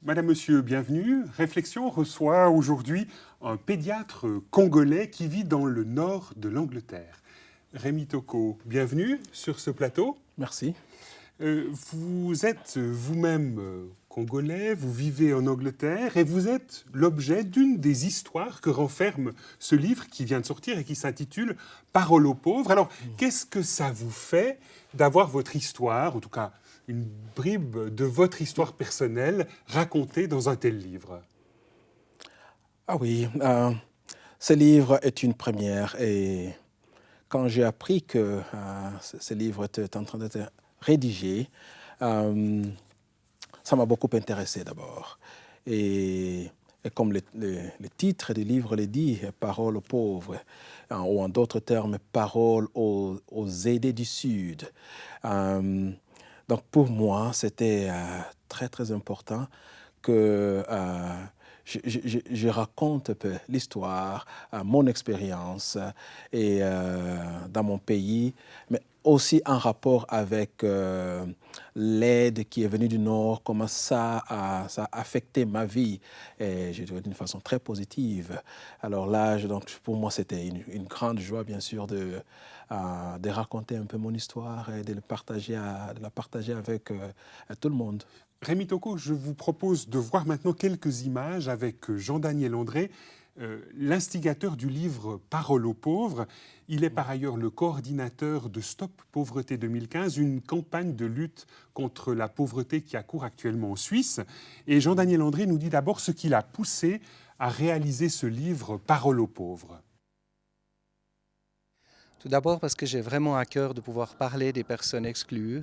Madame, Monsieur, bienvenue. Réflexion reçoit aujourd'hui un pédiatre congolais qui vit dans le nord de l'Angleterre. Rémi Toko, bienvenue sur ce plateau. Merci. Vous êtes vous-même congolais, vous vivez en Angleterre et vous êtes l'objet d'une des histoires que renferme ce livre qui vient de sortir et qui s'intitule « Parole aux pauvres ». Alors, qu'est-ce que ça vous fait d'avoir votre histoire, en tout cas une bribe de votre histoire personnelle racontée dans un tel livre? Ah oui, ce livre est une première et quand j'ai appris que ce livre était en train d'être rédigé, ça m'a beaucoup intéressé d'abord. Et comme le titre du livre le dit, « Parole aux pauvres », ou en d'autres termes, « Parole aux aidés du Sud ». Donc pour moi, c'était très très important que je raconte un peu l'histoire, mon expérience et dans mon pays, mais aussi en rapport avec l'aide qui est venue du Nord, comment ça a affecté ma vie, et je dirais d'une façon très positive. Alors là, donc, pour moi, c'était une grande joie, bien sûr, de raconter un peu mon histoire et de la partager avec tout le monde. Rémi Toko, je vous propose de voir maintenant quelques images avec Jean-Daniel André, l'instigateur du livre « Parole aux pauvres ». Il est par ailleurs le coordinateur de Stop Pauvreté 2015, une campagne de lutte contre la pauvreté qui accourt actuellement en Suisse. Et Jean-Daniel André nous dit d'abord ce qui l'a poussé à réaliser ce livre « Parole aux pauvres ». Tout d'abord parce que j'ai vraiment à cœur de pouvoir parler des personnes exclues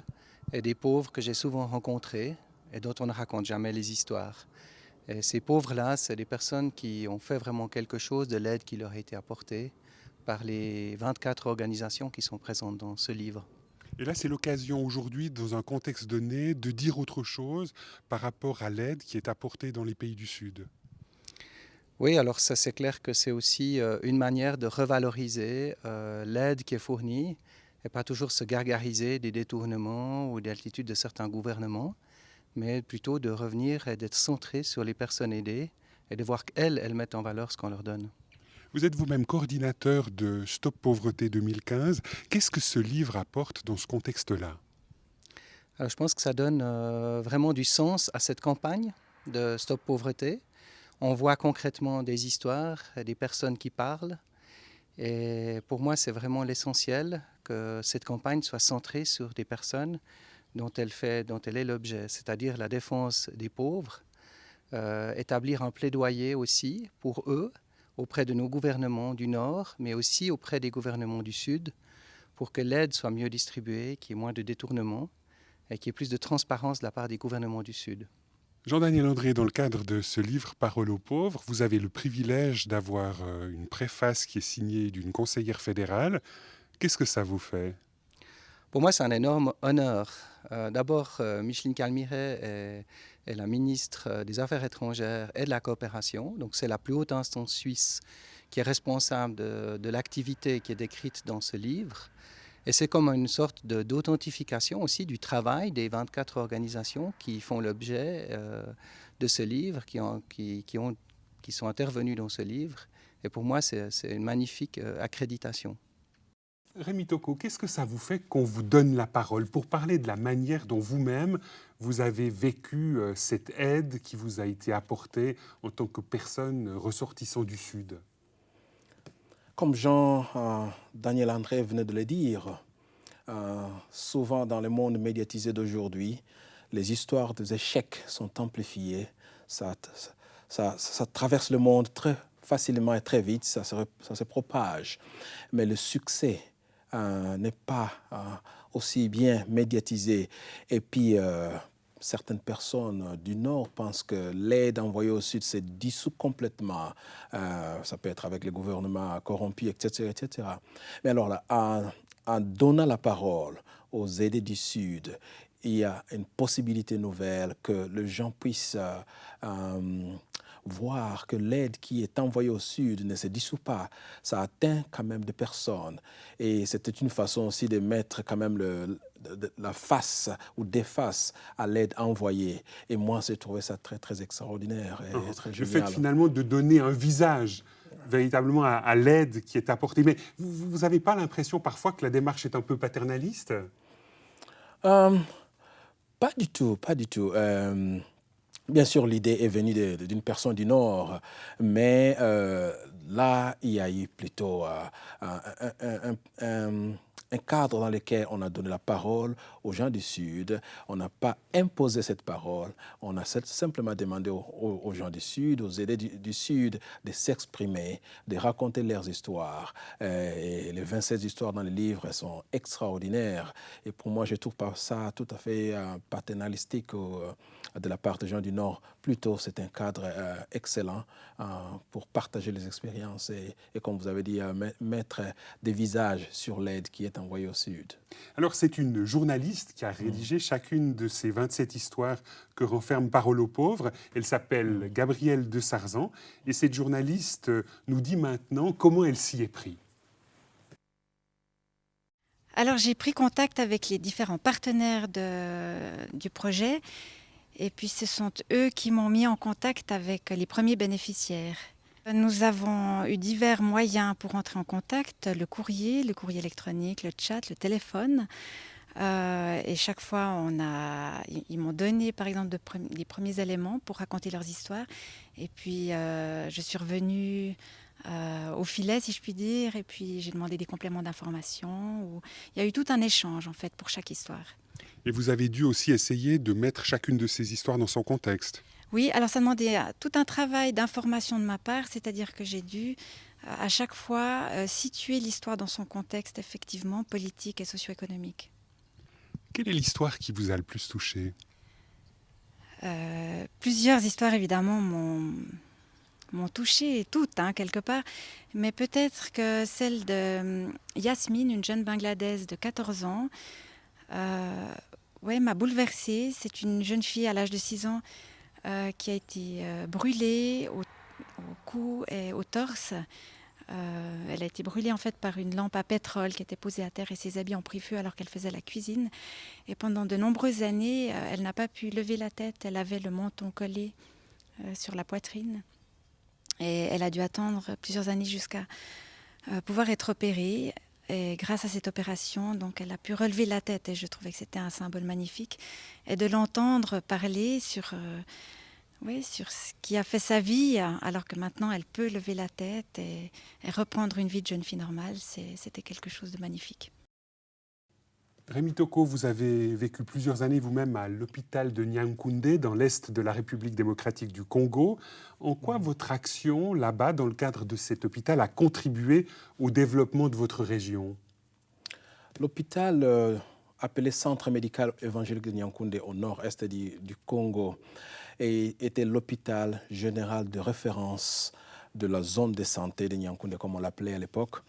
et des pauvres que j'ai souvent rencontrés et dont on ne raconte jamais les histoires. Et ces pauvres-là, c'est des personnes qui ont fait vraiment quelque chose de l'aide qui leur a été apportée par les 24 organisations qui sont présentes dans ce livre. Et là, c'est l'occasion aujourd'hui, dans un contexte donné, de dire autre chose par rapport à l'aide qui est apportée dans les pays du Sud. Oui, alors ça c'est clair que c'est aussi une manière de revaloriser l'aide qui est fournie et pas toujours se gargariser des détournements ou des attitudes de certains gouvernements, mais plutôt de revenir et d'être centré sur les personnes aidées et de voir qu'elles mettent en valeur ce qu'on leur donne. Vous êtes vous-même coordinateur de Stop Pauvreté 2015. Qu'est-ce que ce livre apporte dans ce contexte-là? Alors, je pense que ça donne vraiment du sens à cette campagne de Stop Pauvreté. On voit concrètement des histoires, des personnes qui parlent. Et pour moi, c'est vraiment l'essentiel que cette campagne soit centrée sur des personnes dont elle est l'objet, c'est-à-dire la défense des pauvres, établir un plaidoyer aussi pour eux auprès de nos gouvernements du Nord, mais aussi auprès des gouvernements du Sud, pour que l'aide soit mieux distribuée, qu'il y ait moins de détournements et qu'il y ait plus de transparence de la part des gouvernements du Sud. Jean-Daniel André, dans le cadre de ce livre Parole aux pauvres, vous avez le privilège d'avoir une préface qui est signée d'une conseillère fédérale. Qu'est-ce que ça vous fait? Pour moi, c'est un énorme honneur. D'abord, Micheline Calmiret est la ministre des Affaires étrangères et de la coopération. Donc, c'est la plus haute instance suisse qui est responsable de l'activité qui est décrite dans ce livre. Et c'est comme une sorte d'authentification aussi du travail des 24 organisations qui font l'objet de ce livre, qui sont intervenues dans ce livre. Et pour moi, c'est une magnifique accréditation. Rémi Toko, qu'est-ce que ça vous fait qu'on vous donne la parole pour parler de la manière dont vous-même, vous avez vécu cette aide qui vous a été apportée en tant que personne ressortissant du Sud? Comme Jean-Daniel André venait de le dire, souvent dans le monde médiatisé d'aujourd'hui, les histoires des échecs sont amplifiées. Ça traverse le monde très facilement et très vite, ça se propage. Mais le succès n'est pas aussi bien médiatisé. Et puis, certaines personnes du Nord pensent que l'aide envoyée au Sud se dissout complètement. Ça peut être avec les gouvernements corrompus, etc., etc. Mais alors là, en donnant la parole aux aidés du Sud, il y a une possibilité nouvelle que les gens puissent voir que l'aide qui est envoyée au Sud ne se dissout pas. Ça atteint quand même des personnes. Et c'était une façon aussi de mettre quand même de la face ou des faces à l'aide envoyée. Et moi, j'ai trouvé ça très, très extraordinaire et très Le génial. fait finalement de donner un visage véritablement à l'aide qui est apportée. Mais vous n'avez pas l'impression parfois que la démarche est un peu paternaliste? Euh, Pas du tout, pas du tout. Bien sûr, l'idée est venue d'une personne du Nord, mais là, il y a eu plutôt un cadre dans lequel on a donné la parole aux gens du Sud. On n'a pas imposé cette parole, on a simplement demandé aux gens du Sud, aux aînés du Sud, de s'exprimer, de raconter leurs histoires. Et les 27 histoires dans le livre sont extraordinaires. Et pour moi, je trouve pas ça tout à fait paternalistique de la part des gens du Nord. Plutôt, c'est un cadre excellent pour partager les expériences et comme vous avez dit, mettre des visages sur l'aide qui est envoyée au Sud. Alors, c'est une journaliste qui a rédigé chacune de ces 27 histoires que renferme Parole aux pauvres. Elle s'appelle Gabrielle de Sarzan. Et cette journaliste nous dit maintenant comment elle s'y est prise. Alors j'ai pris contact avec les différents partenaires du projet et puis ce sont eux qui m'ont mis en contact avec les premiers bénéficiaires. Nous avons eu divers moyens pour entrer en contact, le courrier électronique, le chat, le téléphone. Et chaque fois, ils m'ont donné par exemple les premiers éléments pour raconter leurs histoires. Et puis je suis revenue au filet, si je puis dire, et puis j'ai demandé des compléments d'information. Il y a eu tout un échange en fait pour chaque histoire. Et vous avez dû aussi essayer de mettre chacune de ces histoires dans son contexte. Oui, alors ça demandait tout un travail d'information de ma part, c'est-à-dire que j'ai dû à chaque fois situer l'histoire dans son contexte effectivement politique et socio-économique. Quelle est l'histoire qui vous a le plus touché? Plusieurs histoires évidemment m'ont touchée, toutes quelque part, mais peut-être que celle de Yasmine, une jeune Bangladaise de 14 ans, m'a bouleversée. C'est une jeune fille à l'âge de 6 ans qui a été brûlée au cou et au torse. Elle a été brûlée en fait par une lampe à pétrole qui était posée à terre et ses habits ont pris feu alors qu'elle faisait la cuisine. Et pendant de nombreuses années, elle n'a pas pu lever la tête. Elle avait le menton collé sur la poitrine. Et elle a dû attendre plusieurs années jusqu'à pouvoir être opérée. Et grâce à cette opération, donc, elle a pu relever la tête. Et je trouvais que c'était un symbole magnifique. Et de l'entendre parler sur ce qui a fait sa vie, alors que maintenant elle peut lever la tête et reprendre une vie de jeune fille normale, c'était quelque chose de magnifique. Rémi Toko, vous avez vécu plusieurs années vous-même à l'hôpital de Nyankoundé, dans l'est de la République démocratique du Congo. En quoi votre action là-bas, dans le cadre de cet hôpital, a contribué au développement de votre région? L'hôpital appelé Centre médical évangélique de Nyankoundé, au nord-est du Congo, était l'hôpital général de référence de la zone de santé de Nyankoundé, comme on l'appelait à l'époque.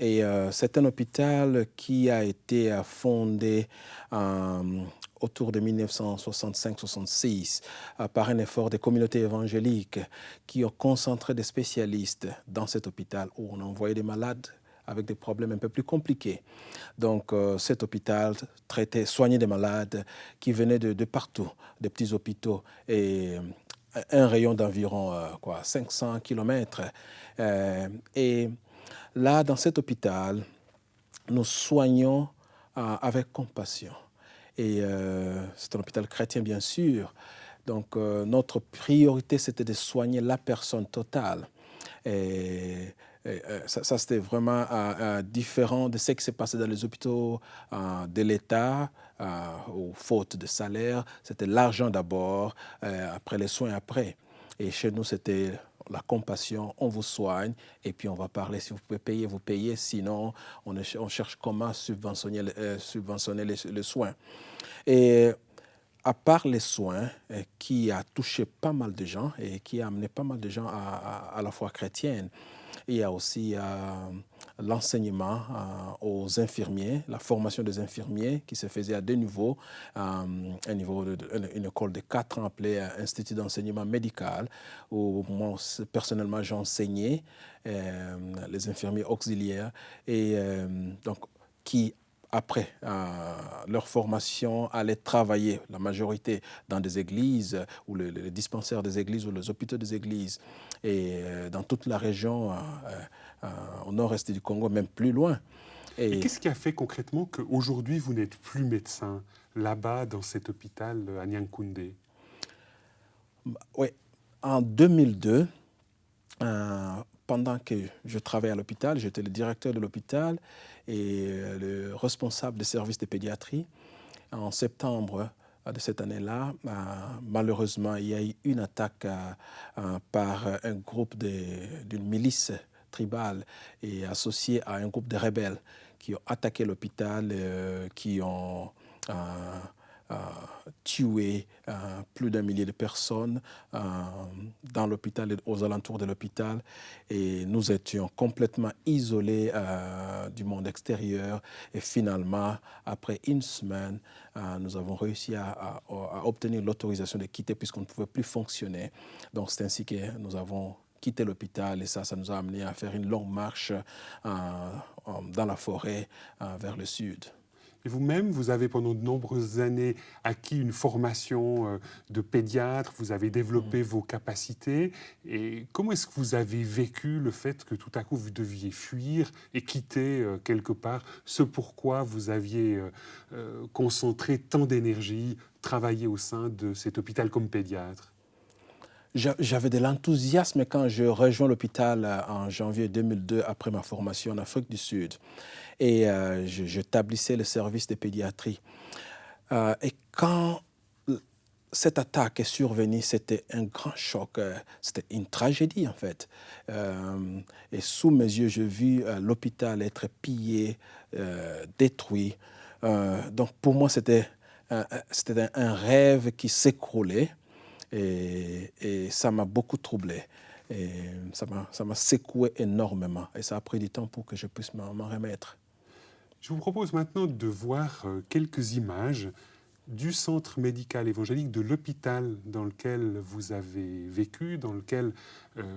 Et c'est un hôpital qui a été fondé autour de 1965-66 par un effort des communautés évangéliques qui ont concentré des spécialistes dans cet hôpital où on envoyait des malades avec des problèmes un peu plus compliqués. Donc cet hôpital soignait des malades qui venaient de partout, des petits hôpitaux, et un rayon d'environ 500 km. Et là, dans cet hôpital, nous soignons avec compassion. Et c'est un hôpital chrétien, bien sûr. Donc, notre priorité, c'était de soigner la personne totale. Et ça c'était vraiment différent de ce qui s'est passé dans les hôpitaux de l'État, aux fautes de salaire. C'était l'argent d'abord, après les soins après. Et chez nous, c'était la compassion, on vous soigne et puis on va parler. Si vous pouvez payer, vous payez. Sinon, on cherche comment subventionner les soins. Et à part les soins, qui a touché pas mal de gens et qui a amené pas mal de gens à la foi chrétienne, il y a aussi l'enseignement aux infirmiers, la formation des infirmiers qui se faisait à deux niveaux. Une école de 4 ans appelée Institut d'enseignement médical, où moi, personnellement, j'ai enseigné les infirmiers auxiliaires, et donc qui après leur formation, allaient travailler, la majorité, dans des églises, ou les dispensaires des églises, ou les hôpitaux des églises, et dans toute la région, au nord-est du Congo, même plus loin. Et qu'est-ce qui a fait concrètement qu'aujourd'hui, vous n'êtes plus médecin là-bas, dans cet hôpital à Nyankoundé? Oui, en 2002, pendant que je travaillais à l'hôpital, j'étais le directeur de l'hôpital et le responsable des services de pédiatrie. En septembre de cette année-là, malheureusement, il y a eu une attaque par un groupe d'une milice tribale et associée à un groupe de rebelles qui ont attaqué l'hôpital, qui ont tué plus d'1 millier de personnes dans l'hôpital et aux alentours de l'hôpital. Et nous étions complètement isolés du monde extérieur. Et finalement, après une semaine, nous avons réussi à obtenir l'autorisation de quitter puisqu'on ne pouvait plus fonctionner. Donc c'est ainsi que nous avons quitté l'hôpital et ça nous a amené à faire une longue marche dans la forêt vers le sud. Et vous-même, vous avez pendant de nombreuses années acquis une formation de pédiatre, vous avez développé vos capacités. Et comment est-ce que vous avez vécu le fait que tout à coup vous deviez fuir et quitter quelque part ce pourquoi vous aviez concentré tant d'énergie, travaillé au sein de cet hôpital comme pédiatre? J'avais de l'enthousiasme quand je rejoins l'hôpital en janvier 2002 après ma formation en Afrique du Sud. Et j'établissais le service de pédiatrie. Et quand cette attaque est survenue, c'était un grand choc. C'était une tragédie, en fait. Et sous mes yeux, j'ai vu l'hôpital être pillé, détruit. Donc pour moi, c'était un rêve qui s'écroulait. Et ça m'a beaucoup troublé. Et ça m'a secoué énormément. Et ça a pris du temps pour que je puisse m'en remettre. Je vous propose maintenant de voir quelques images du centre médical évangélique, de l'hôpital dans lequel vous avez vécu, dans lequel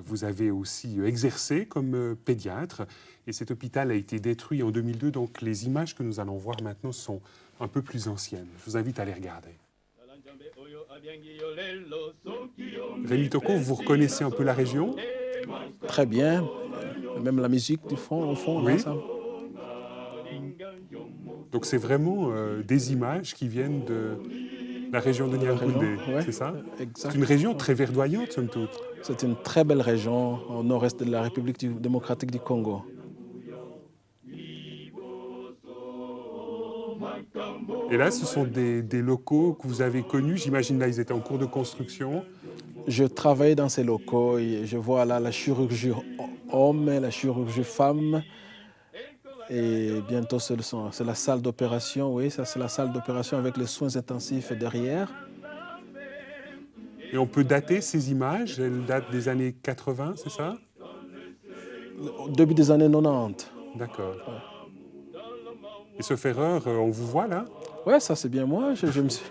vous avez aussi exercé comme pédiatre. Et cet hôpital a été détruit en 2002, donc les images que nous allons voir maintenant sont un peu plus anciennes. Je vous invite à les regarder. Rémi Toko, vous reconnaissez un peu la région? Très bien, même la musique du fond, au fond. Oui. Là, ça... Donc c'est vraiment des images qui viennent de la région de Nyankoundé, ouais, c'est ça? Exact. C'est une région très verdoyante, somme toute. C'est une très belle région au nord-est de la République démocratique du Congo. Et là, ce sont des locaux que vous avez connus. J'imagine là, ils étaient en cours de construction. Je travaille dans ces locaux et je vois là la chirurgie homme, la chirurgie femme. Et bientôt, c'est la salle d'opération. Oui, ça c'est la salle d'opération avec les soins intensifs derrière. Et on peut dater ces images. Elles datent des années 80, c'est ça? Au début des années 90. D'accord. Ouais. Et ce Ferreur, on vous voit là? Ouais, ça c'est bien moi. Je me suis...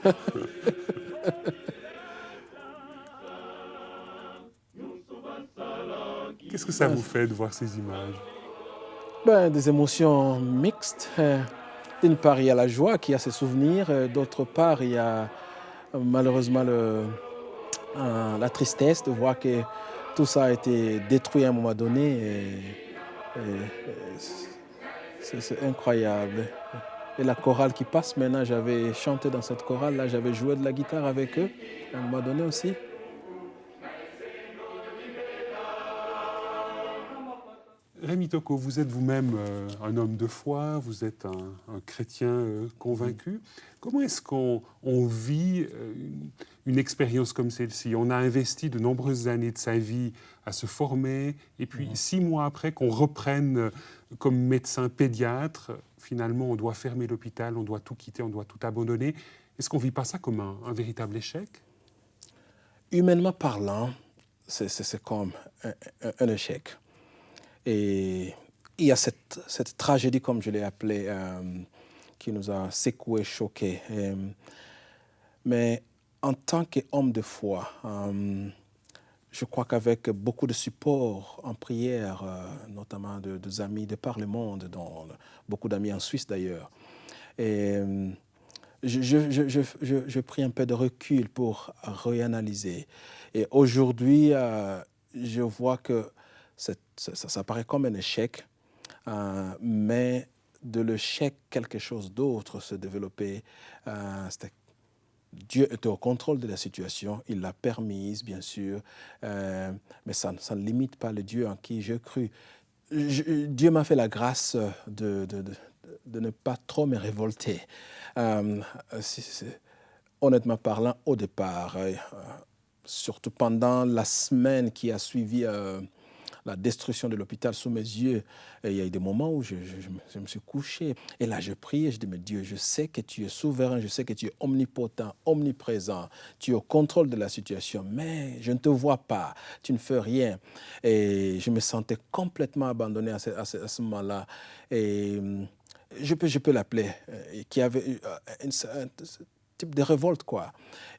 Qu'est-ce que ça vous fait de voir ces images? Des émotions mixtes. D'une part, il y a la joie qui a ses souvenirs. D'autre part, il y a malheureusement la tristesse de voir que tout ça a été détruit à un moment donné. C'est incroyable. Et la chorale qui passe maintenant, j'avais chanté dans cette chorale, là, j'avais joué de la guitare avec eux à un moment donné aussi. Rémi Toko, vous êtes vous-même un homme de foi, vous êtes un chrétien convaincu. Comment est-ce qu'on vit une expérience comme celle-ci? On a investi de nombreuses années de sa vie à se former, et puis 6 mois après qu'on reprenne comme médecin pédiatre, finalement on doit fermer l'hôpital, on doit tout quitter, on doit tout abandonner. Est-ce qu'on ne vit pas ça comme un véritable échec? Humainement parlant, c'est comme un échec. Et il y a cette tragédie, comme je l'ai appelée, qui nous a secoués, choqués. Mais en tant qu'homme de foi, je crois qu'avec beaucoup de support en prière, notamment des amis de par le monde, dont beaucoup d'amis en Suisse d'ailleurs, Et je pris un peu de recul pour réanalyser. Et aujourd'hui, je vois que ça paraît comme un échec, mais de l'échec, quelque chose d'autre se développait. Dieu était au contrôle de la situation, il l'a permise, bien sûr, mais ça ne limite pas le Dieu en qui je crus. Dieu m'a fait la grâce de ne pas trop me révolter. Honnêtement parlant, au départ, surtout pendant la semaine qui a suivi la destruction de l'hôpital sous mes yeux, et il y a eu des moments où je me suis couché. Et là, je prie et je dis, mais Dieu, je sais que tu es souverain, je sais que tu es omnipotent, omniprésent, tu es au contrôle de la situation, mais je ne te vois pas, tu ne fais rien. Et je me sentais complètement abandonné à ce moment-là. Et je peux l'appeler, qui avait un type de révolte, quoi.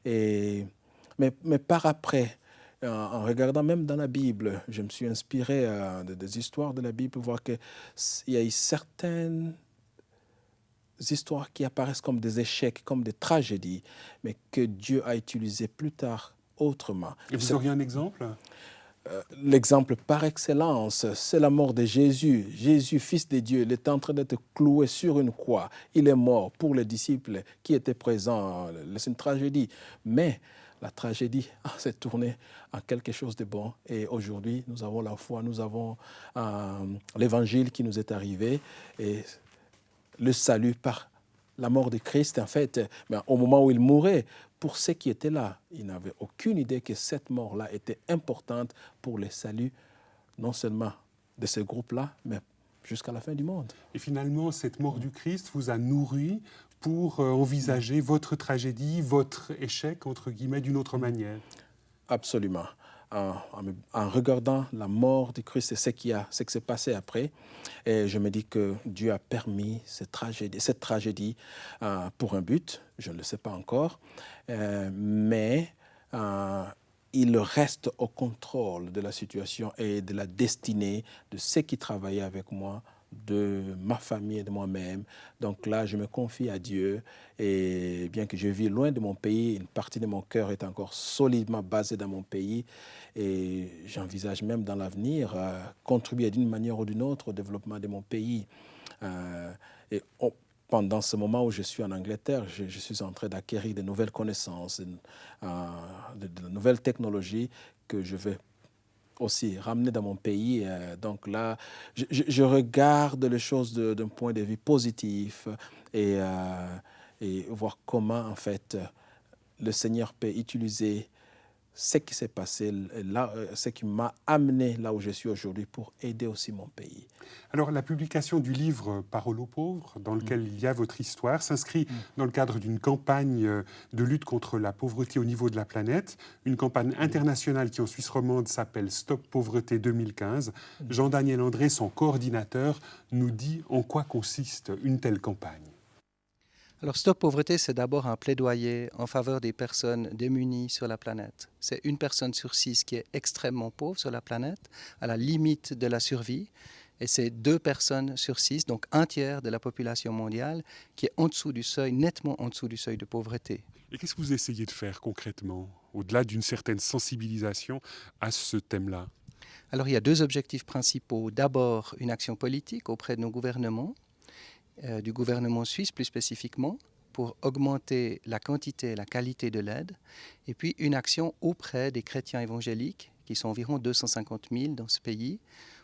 Mais par après, en regardant même dans la Bible, je me suis inspiré des histoires de la Bible pour voir qu'il y a eu certaines histoires qui apparaissent comme des échecs, comme des tragédies, mais que Dieu a utilisées plus tard autrement. Et vous auriez un exemple ? L'exemple par excellence, c'est la mort de Jésus. Jésus, fils de Dieu, il est en train d'être cloué sur une croix. Il est mort pour les disciples qui étaient présents. C'est une tragédie. Mais la tragédie s'est tournée en quelque chose de bon. Et aujourd'hui, nous avons la foi, nous avons l'évangile qui nous est arrivé et le salut par la mort de Christ. En fait, mais au moment où il mourait, pour ceux qui étaient là, ils n'avaient aucune idée que cette mort-là était importante pour le salut, non seulement de ce groupe-là, mais jusqu'à la fin du monde. Et finalement, cette mort du Christ vous a nourri pour envisager votre tragédie, votre échec, entre guillemets, d'une autre manière. Absolument. En regardant la mort du Christ et ce qui s'est passé après, et je me dis que Dieu a permis cette tragédie pour un but, je ne le sais pas encore, mais il reste au contrôle de la situation et de la destinée de ceux qui travaillaient avec moi, de ma famille et de moi-même. Donc là, je me confie à Dieu et bien que je vis loin de mon pays, une partie de mon cœur est encore solidement basée dans mon pays et j'envisage même dans l'avenir contribuer d'une manière ou d'une autre au développement de mon pays. Pendant ce moment où je suis en Angleterre, je suis en train d'acquérir de nouvelles connaissances, de nouvelles technologies que je vais aussi ramener dans mon pays. Donc là, je regarde les choses d'un point de vue positif et voir comment, en fait, le Seigneur peut utiliser ce qui s'est passé, là, ce qui m'a amené là où je suis aujourd'hui pour aider aussi mon pays. Alors, la publication du livre « Parole aux pauvres », dans lequel il y a votre histoire, s'inscrit dans le cadre d'une campagne de lutte contre la pauvreté au niveau de la planète, une campagne internationale qui, en Suisse romande, s'appelle « Stop Pauvreté 2015 ». Jean-Daniel André, son coordinateur, nous dit en quoi consiste une telle campagne. Alors, Stop Pauvreté, c'est d'abord un plaidoyer en faveur des personnes démunies sur la planète. C'est une personne sur 6 qui est extrêmement pauvre sur la planète, à la limite de la survie. Et c'est 2 personnes sur 6, donc un tiers de la population mondiale, qui est en dessous du seuil, nettement en dessous du seuil de pauvreté. Et qu'est-ce que vous essayez de faire concrètement, au-delà d'une certaine sensibilisation à ce thème-là ? Alors, il y a 2 objectifs principaux. D'abord, une action politique auprès de nos gouvernements, du gouvernement suisse plus spécifiquement, pour augmenter la quantité et la qualité de l'aide, et puis une action auprès des chrétiens évangéliques, qui sont environ 250 000 dans ce pays,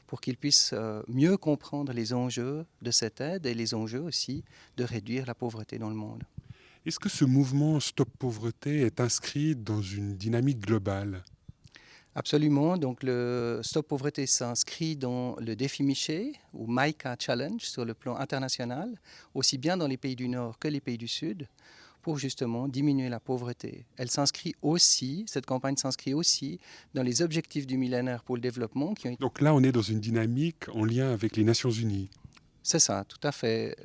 pour qu'ils puissent mieux comprendre les enjeux de cette aide et les enjeux aussi de réduire la pauvreté dans le monde. Est-ce que ce mouvement Stop Pauvreté est inscrit dans une dynamique globale ? Absolument. Donc, le Stop Pauvreté s'inscrit dans le défi Miché ou MICA Challenge sur le plan international, aussi bien dans les pays du Nord que les pays du Sud, pour justement diminuer la pauvreté. Cette campagne s'inscrit aussi dans les objectifs du millénaire pour le développement. Donc là, on est dans une dynamique en lien avec les Nations Unies. C'est ça, tout à fait.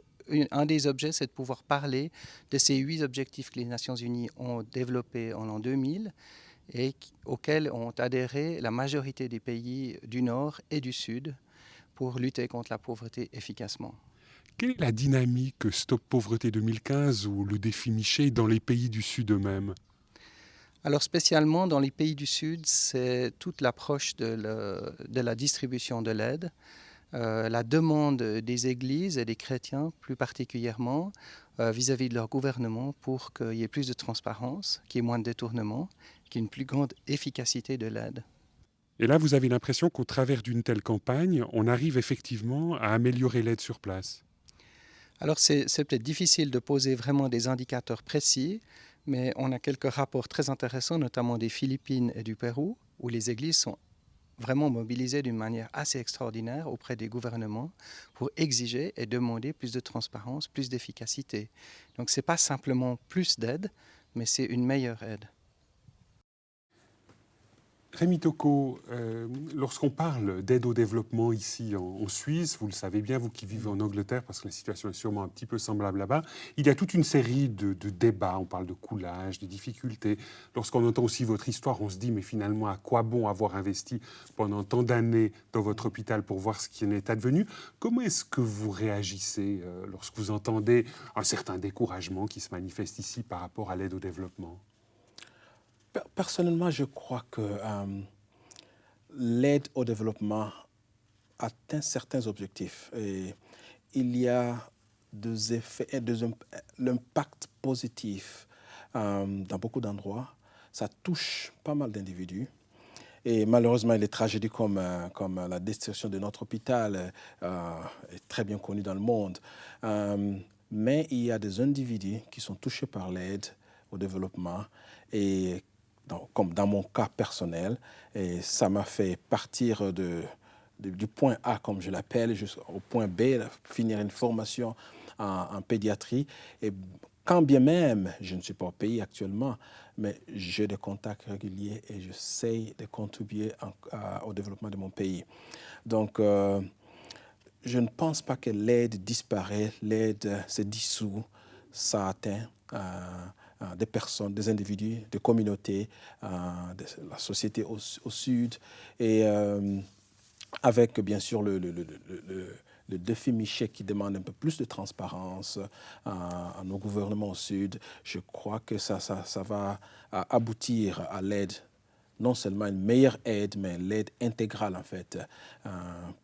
Un des objets, c'est de pouvoir parler de ces 8 objectifs que les Nations Unies ont développés en l'an 2000 et auxquels ont adhéré la majorité des pays du Nord et du Sud pour lutter contre la pauvreté efficacement. Quelle est la dynamique Stop Pauvreté 2015 ou le défi Miché dans les pays du Sud eux-mêmes? Alors spécialement dans les pays du Sud, c'est toute l'approche de la distribution de l'aide, la demande des églises et des chrétiens plus particulièrement vis-à-vis de leur gouvernement pour qu'il y ait plus de transparence, qu'il y ait moins de détournement, qu'il y ait une plus grande efficacité de l'aide. Et là, vous avez l'impression qu'au travers d'une telle campagne, on arrive effectivement à améliorer l'aide sur place. Alors c'est peut-être difficile de poser vraiment des indicateurs précis, mais on a quelques rapports très intéressants, notamment des Philippines et du Pérou, où les églises sont vraiment mobilisées d'une manière assez extraordinaire auprès des gouvernements pour exiger et demander plus de transparence, plus d'efficacité. Donc ce n'est pas simplement plus d'aide, mais c'est une meilleure aide. Rémi Tocco, lorsqu'on parle d'aide au développement ici en Suisse, vous le savez bien, vous qui vivez en Angleterre, parce que la situation est sûrement un petit peu semblable là-bas, il y a toute une série de débats, on parle de coulage, de difficultés. Lorsqu'on entend aussi votre histoire, on se dit, mais finalement, à quoi bon avoir investi pendant tant d'années dans votre hôpital pour voir ce qui en est advenu? Comment est-ce que vous réagissez lorsque vous entendez un certain découragement qui se manifeste ici par rapport à l'aide au développement? Personnellement, je crois que l'aide au développement atteint certains objectifs. Et il y a des effets, l'impact positif dans beaucoup d'endroits. Ça touche pas mal d'individus. Et malheureusement, les tragédies comme la destruction de notre hôpital est très bien connue dans le monde. Mais il y a des individus qui sont touchés par l'aide au développement et comme dans mon cas personnel, et ça m'a fait partir du point A, comme je l'appelle, jusqu'au point B, finir une formation en pédiatrie. Et quand bien même, je ne suis pas au pays actuellement, mais j'ai des contacts réguliers et j'essaie de contribuer au développement de mon pays. Donc, je ne pense pas que l'aide disparaît, l'aide se dissout, ça atteint des personnes, des individus, des communautés, de la société au sud, et avec bien sûr le défi Miché qui demande un peu plus de transparence à nos gouvernements au sud. Je crois que ça va aboutir à l'aide, non seulement une meilleure aide, mais l'aide intégrale en fait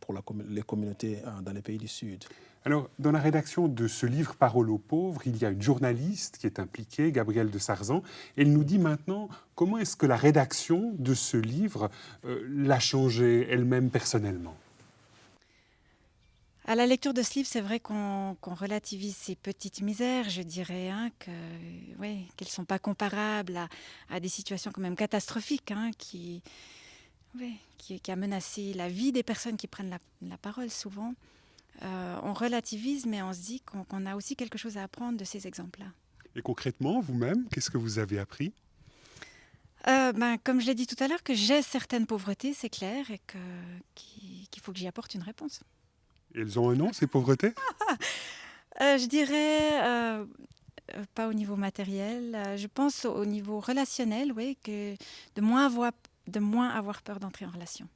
pour les communautés dans les pays du sud. Alors, dans la rédaction de ce livre Parole aux pauvres, il y a une journaliste qui est impliquée, Gabrielle de Sarzan. Elle nous dit maintenant comment est-ce que la rédaction de ce livre l'a changée elle-même personnellement. À la lecture de ce livre, c'est vrai qu'on relativise ces petites misères, je dirais, qu'elles ne sont pas comparables à des situations quand même catastrophiques qui a menacé la vie des personnes qui prennent la parole souvent. On relativise, mais on se dit qu'on a aussi quelque chose à apprendre de ces exemples-là. Et concrètement, vous-même, qu'est-ce que vous avez appris? Comme je l'ai dit tout à l'heure, que j'ai certaines pauvretés, c'est clair, et qu'il faut que j'y apporte une réponse. Et elles ont un nom, ces pauvretés? Je dirais, pas au niveau matériel, je pense au niveau relationnel, que de moins avoir peur d'entrer en relation.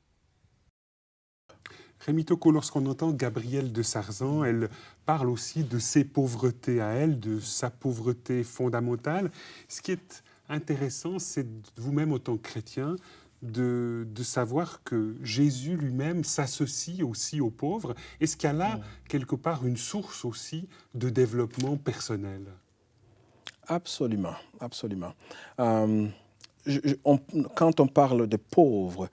Rémi Tocco, lorsqu'on entend Gabrielle de Sarzan, elle parle aussi de ses pauvretés à elle, de sa pauvreté fondamentale. Ce qui est intéressant, c'est vous-même, en tant que chrétien, de savoir que Jésus lui-même s'associe aussi aux pauvres. Est-ce qu'il y a là, quelque part, une source aussi de développement personnel? Absolument, absolument. Quand on parle de pauvres,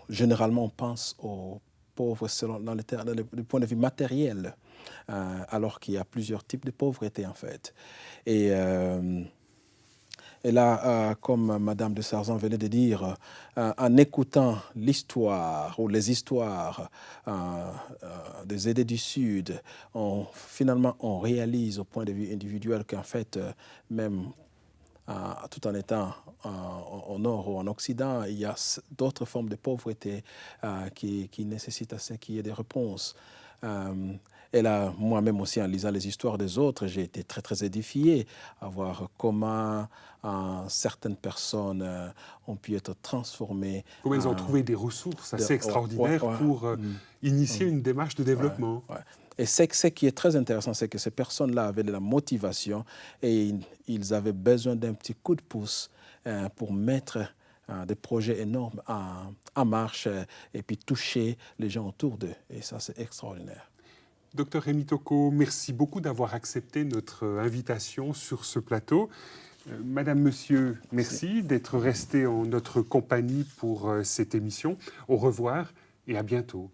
généralement, on pense aux pauvres du point de vue matériel, alors qu'il y a plusieurs types de pauvreté, en fait. Et là, comme Madame de Sarzan venait de dire, en écoutant l'histoire ou les histoires des aidés du Sud, finalement, on réalise au point de vue individuel qu'en fait, même tout en étant au nord ou en occident, il y a d'autres formes de pauvreté qui nécessitent à ce qu'il y ait des réponses. Et là, moi-même aussi, en lisant les histoires des autres, j'ai été très, très édifié à voir comment certaines personnes ont pu être transformées. Comment elles ont trouvé des ressources assez extraordinaires pour initier une démarche de développement. Et ce qui est très intéressant, c'est que ces personnes-là avaient de la motivation et ils avaient besoin d'un petit coup de pouce pour mettre des projets énormes en marche et puis toucher les gens autour d'eux. Et ça, c'est extraordinaire. Docteur Rémy Tocco, merci beaucoup d'avoir accepté notre invitation sur ce plateau. Madame, Monsieur, merci d'être resté en notre compagnie pour cette émission. Au revoir et à bientôt.